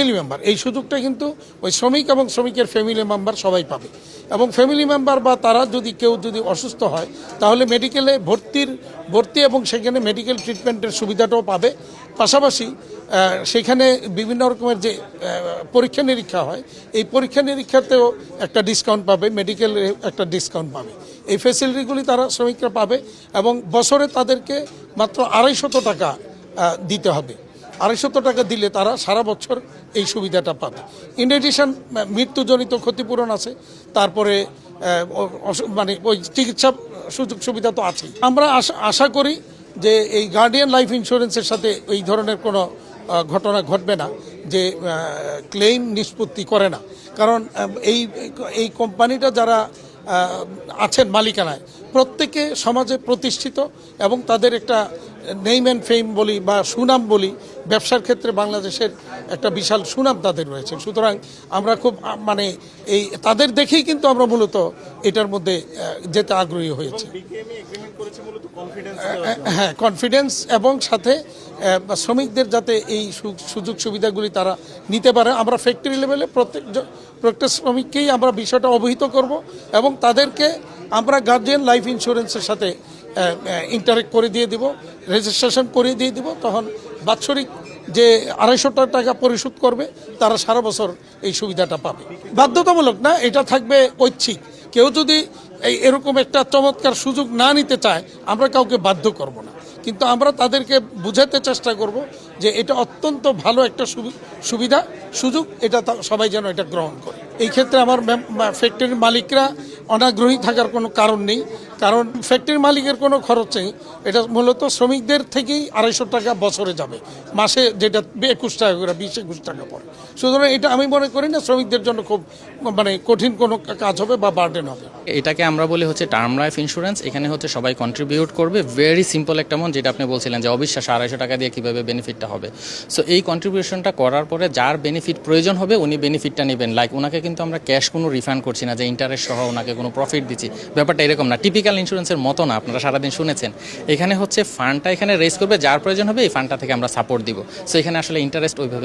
Family member, এই সুযোগটা কিন্তু ওই শ্রমিক এবং শ্রমিকের ফ্যামিলি মেম্বার সবাই পাবে। এবং ফ্যামিলি মেম্বার বা তারা যদি কেউ যদি অসুস্থ হয় তাহলে মেডিকেলে ভর্তি এবং সেখানে মেডিকেল ট্রিটমেন্টের সুবিধাটাও পাবে। পাশাপাশি সেখানে বিভিন্ন রকমের যে পরীক্ষা নিরীক্ষা হয়, এই পরীক্ষা নিরীক্ষাতেও একটা ডিসকাউন্ট পাবে, মেডিকেলে একটা ডিসকাউন্ট পাবে। এই ফ্যাসিলিটিগুলি তারা শ্রমিকরা পাবে এবং বছরে তাদেরকে মাত্র 250 টাকা দিতে হবে। 250 টাকা দিলে তারা সারা বছর এই সুবিধাটা পাবে। ইন এডিশন মৃত্যুজনিত ক্ষতিপূরণ আছে, তারপরে মানে ওই চিকিৎসা সুযোগ সুবিধা তো আছেই। আমরা আশা করি যে এই গার্ডিয়ান লাইফ ইন্স্যুরেন্সের সাথে এই ধরনের কোনো ঘটনা ঘটবে না যে ক্লেইম নিষ্পত্তি করে না। কারণ এই কোম্পানিটা যারা আছেন মালিকানায় প্রত্যেকে সমাজে প্রতিষ্ঠিত এবং তাদের একটা নেম অ্যান্ড ফেম বলি বা সুনাম বলি, ব্যবসার ক্ষেত্রে বাংলাদেশের একটা বিশাল সুনাম তাদের রয়েছে। সুতরাং আমরা খুব মানে এই তাদের দেখেই কিন্তু আমরা মূলত এটার মধ্যে যেতে আগ্রহী হয়েছি। হ্যাঁ, কনফিডেন্স এবং সাথে শ্রমিকদের যাতে এই সুযোগ সুবিধাগুলি তারা নিতে পারে, আমরা ফ্যাক্টরি লেভেলে প্রত্যেকটা শ্রমিককেই আমরা বিষয়টা অবহিত করব এবং তাদেরকে আমরা গার্জিয়ান লাইফ ইন্স্যুরেন্সের সাথে ইন্টারেক্ট করে দিয়ে দিব, রেজিস্ট্রেশন করে দিয়ে দিব। তখন বাৎসরিক যে 250 টাকা পরিশোধ করবে তারা সারা বছর এই সুবিধাটা পাবে। বাধ্যতামূলক না, এটা থাকবে ঐচ্ছিক। কেউ যদি এরকম একটা চমৎকার সুযোগ না নিতে চায় আমরা কাউকে বাধ্য করব না, কিন্তু আমরা তাদেরকে বুঝাতে চেষ্টা করব যে এটা অত্যন্ত ভালো একটা সুবিধা সুযোগ, এটা সবাই যেন এটা গ্রহণ করে। এই ক্ষেত্রে আমার ফ্যাক্টরির মালিকরা অনাগ্রহী থাকার কোনো কারণ নেই, কারণ ফ্যাক্টরির মালিকের কোনো খরচ নেই। এটা মূলত শ্রমিকদের থেকেই 250 টাকা বছরে যাবে, মাসে যেটা 21 টাকা করে 20-21 টাকা পড়ে। সুতরাং এটা আমি মনে করি না শ্রমিকদের জন্য খুব মানে কঠিন কোনো কাজ হবে বা বার্ডেন হবে। এটাকে আমরা বলি হচ্ছে টার্ম লাইফ ইন্স্যুরেন্স। এখানে হচ্ছে সবাই কন্ট্রিবিউট করবে, ভেরি সিম্পল একটা অ্যামাউন্ট, যেটা আপনি বলছিলেন যে অবিশ্বাস 250 টাকা দিয়ে কীভাবে বেনিফিটটা হবে। সো এই কন্ট্রিবিউশনটা করার পরে যার বেনিফিট প্রয়োজন হবে উনি বেনিফিটটা নেবেন। লাইক ওনাকে কিন্তু আমরা ক্যাশ কোনো রিফান্ড করছি না যে ইন্টারেস্ট সহ ওনাকে কোনো প্রফিট দিচ্ছি, ব্যাপারটা এরকম না। টিপিক্যাল ইন্স্যুরেন্সের মতো না, আপনারা সারাদিন শুনেছেন। এখানে হচ্ছে ফান্ডটা এখানে রেজ করবে, যার প্রয়োজন হবে এই ফান্ডটা থেকে আমরা সাপোর্ট দিব। সো এখানে আসলে ইন্টারেস্ট ওইভাবে